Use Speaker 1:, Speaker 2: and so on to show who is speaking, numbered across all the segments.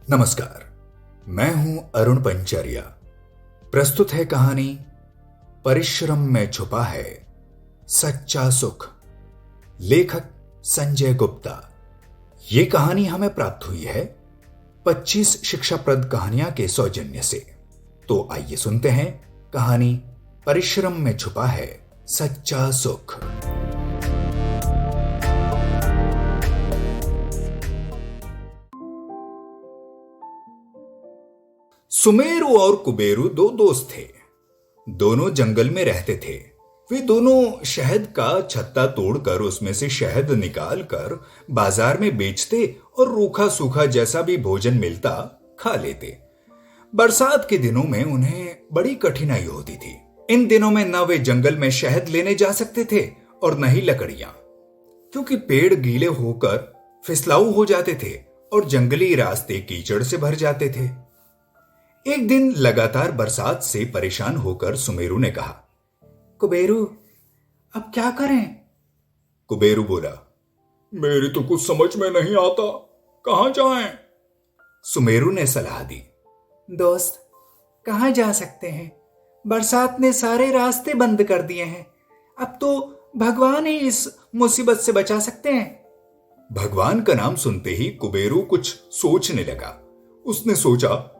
Speaker 1: नमस्कार, मैं हूं अरुण पंचर्या। प्रस्तुत है कहानी परिश्रम में छुपा है सच्चा सुख। लेखक संजय गुप्ता। ये कहानी हमें प्राप्त हुई है 25 शिक्षाप्रद कहानियां के सौजन्य से। तो आइए सुनते हैं कहानी परिश्रम में छुपा है सच्चा सुख। सुमेरु और कुबेरु दो दोस्त थे। दोनों जंगल में रहते थे। वे दोनों शहद का छत्ता तोड़कर उसमें से शहद निकालकर बाजार में बेचते और रूखा सूखा जैसा भी भोजन मिलता खा लेते। बरसात के दिनों में उन्हें बड़ी कठिनाई होती थी। इन दिनों में न वे जंगल में शहद लेने जा सकते थे और न ही लकड़ियां, क्योंकि पेड़ गीले होकर फिसलाऊ हो जाते थे और जंगली रास्ते कीचड़ से भर जाते थे। एक दिन लगातार बरसात से परेशान होकर सुमेरु ने कहा, कुबेरु, अब क्या करें? कुबेरु बोला, मेरी तो कुछ समझ में नहीं आता, कहां जाएं? सुमेरु ने सलाह दी, दोस्त, कहां जा सकते हैं? बरसात ने सारे रास्ते बंद कर दिए हैं। अब तो भगवान ही इस मुसीबत से बचा सकते हैं। भगवान का नाम सुनते ही कुबेरु कुछ सोचने लगा। उसने सोचा,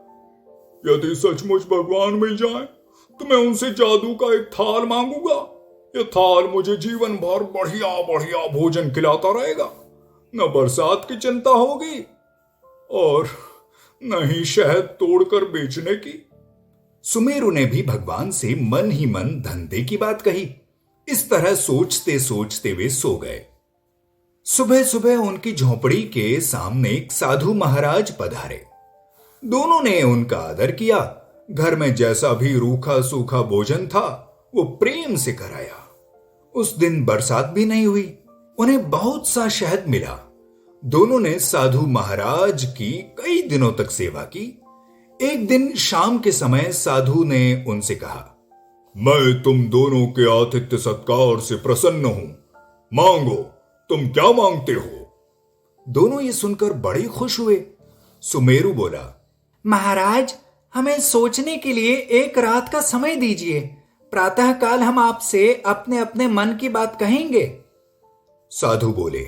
Speaker 1: यदि सचमुच भगवान मिल जाए तो मैं उनसे जादू का एक थाल मांगूंगा। यह थाल मुझे जीवन भर बढ़िया बढ़िया भोजन खिलाता रहेगा। न बरसात की चिंता होगी और न ही शहद तोड़कर बेचने की। सुमेरु ने भी भगवान से मन ही मन धंधे की बात कही। इस तरह सोचते सोचते वे सो गए। सुबह सुबह उनकी झोपड़ी के सामने एक साधु महाराज पधारे। दोनों ने उनका आदर किया। घर में जैसा भी रूखा सूखा भोजन था वो प्रेम से कराया। उस दिन बरसात भी नहीं हुई। उन्हें बहुत सा शहद मिला। दोनों ने साधु महाराज की कई दिनों तक सेवा की। एक दिन शाम के समय साधु ने उनसे कहा, मैं तुम दोनों के आतिथ्य सत्कार से प्रसन्न हूं। मांगो, तुम क्या मांगते हो? दोनों ये सुनकर बड़े खुश हुए। सुमेरु बोला, महाराज, हमें सोचने के लिए एक रात का समय दीजिए। प्रातःकाल हम आपसे अपने अपने मन की बात कहेंगे। साधु बोले,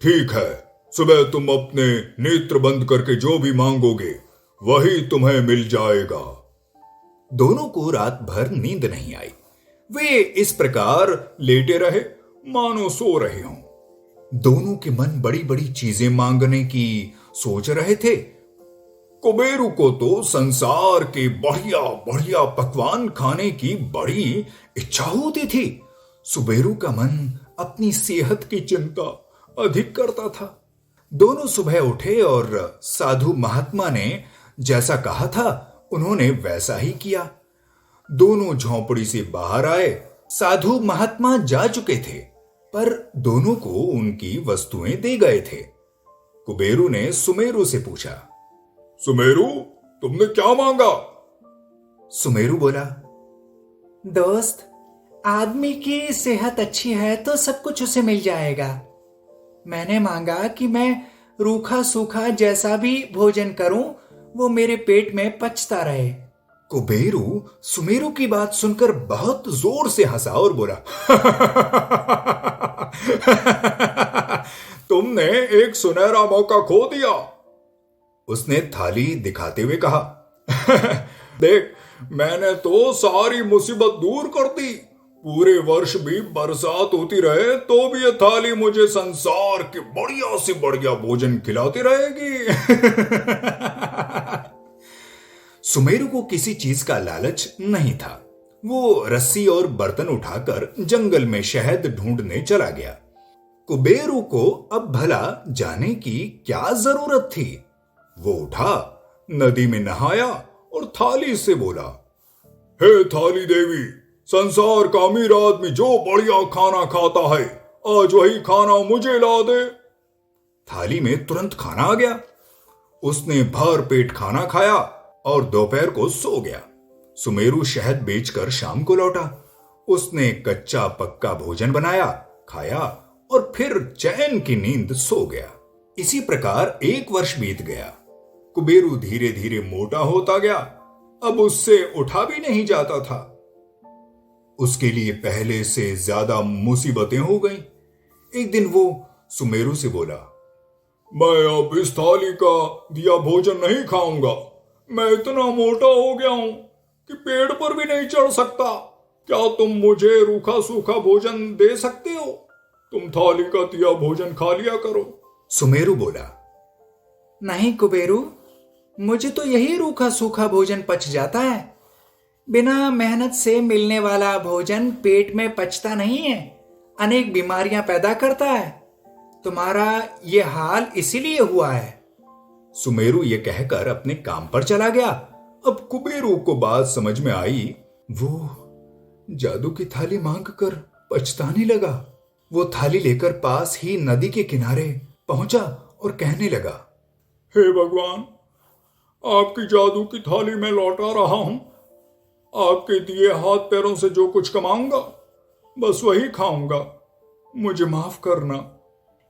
Speaker 1: ठीक है, सुबह तुम अपने नेत्र बंद करके जो भी मांगोगे वही तुम्हें मिल जाएगा। दोनों को रात भर नींद नहीं आई। वे इस प्रकार लेटे रहे मानो सो रहे हों। दोनों के मन बड़ी बड़ी चीजें मांगने की सोच रहे थे। कुबेरु को तो संसार के बढ़िया बढ़िया पकवान खाने की बड़ी इच्छा होती थी। सुमेरु का मन अपनी सेहत की चिंता अधिक करता था। दोनों सुबह उठे और साधु महात्मा ने जैसा कहा था उन्होंने वैसा ही किया। दोनों झोंपड़ी से बाहर आए। साधु महात्मा जा चुके थे, पर दोनों को उनकी वस्तुएं दे गए थे। कुबेरु ने सुमेरु से पूछा, सुमेरु, तुमने क्या मांगा? सुमेरु बोला, दोस्त, आदमी की सेहत अच्छी है तो सब कुछ उसे मिल जाएगा। मैंने मांगा कि मैं रूखा सूखा जैसा भी भोजन करूं वो मेरे पेट में पचता रहे। कुबेरु सुमेरु की बात सुनकर बहुत जोर से हंसा और बोला, तुमने एक सुनहरा मौका खो दिया। उसने थाली दिखाते हुए कहा, देख, मैंने तो सारी मुसीबत दूर कर दी। पूरे वर्ष भी बरसात होती रहे तो भी यह थाली मुझे संसार के बढ़िया से बढ़िया भोजन खिलाती रहेगी। सुमेरु को किसी चीज का लालच नहीं था। वो रस्सी और बर्तन उठाकर जंगल में शहद ढूंढने चला गया। कुबेरु को अब भला जाने की क्या जरूरत थी। वो उठा, नदी में नहाया और थाली से बोला, हे थाली देवी, संसार का अमीर आदमी जो बढ़िया खाना खाता है आज वही खाना मुझे ला दे। थाली में तुरंत खाना आ गया। उसने भर पेट खाना खाया और दोपहर को सो गया। सुमेरु शहद बेचकर शाम को लौटा। उसने कच्चा पक्का भोजन बनाया, खाया और फिर चैन की नींद सो गया। इसी प्रकार एक वर्ष बीत गया। कुबेरू धीरे धीरे मोटा होता गया। अब उससे उठा भी नहीं जाता था। उसके लिए पहले से ज्यादा मुसीबतें हो गईं। एक दिन वो सुमेरु से बोला, मैं अब इस थाली का दिया भोजन नहीं खाऊंगा। मैं इतना मोटा हो गया हूं कि पेड़ पर भी नहीं चढ़ सकता। क्या तुम मुझे रूखा सूखा भोजन दे सकते हो? तुम थाली का दिया भोजन खा लिया करो। सुमेरु बोला, नहीं कुबेरू, मुझे तो यही रूखा सूखा भोजन पच जाता है। बिना मेहनत से मिलने वाला भोजन पेट में पचता नहीं है, अनेक बीमारियां पैदा करता है। तुम्हारा ये हाल इसीलिए हुआ है। सुमेरु ये कहकर अपने काम पर चला गया। अब कुबेरू को बात समझ में आई। वो जादू की थाली मांगकर पछताने लगा। वो थाली लेकर पास ही नदी के किनारे पहुंचा और कहने लगा, हे भगवान, आपकी जादू की थाली मैं लौटा रहा हूं। आपके दिए हाथ पैरों से जो कुछ कमाऊंगा बस वही खाऊंगा। मुझे माफ करना।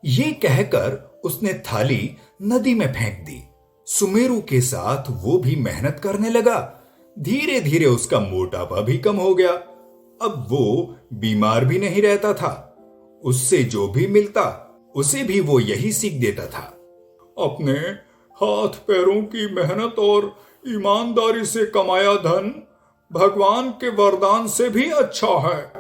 Speaker 1: ये कहकर उसने थाली नदी में फेंक दी। सुमेरु के साथ वो भी मेहनत करने लगा। धीरे धीरे उसका मोटापा भी कम हो गया। अब वो बीमार भी नहीं रहता था। उससे जो भी मिलता उसे भी वो यही सीख देता था। अपने हाथ पैरों की मेहनत और ईमानदारी से कमाया धन भगवान के वरदान से भी अच्छा है।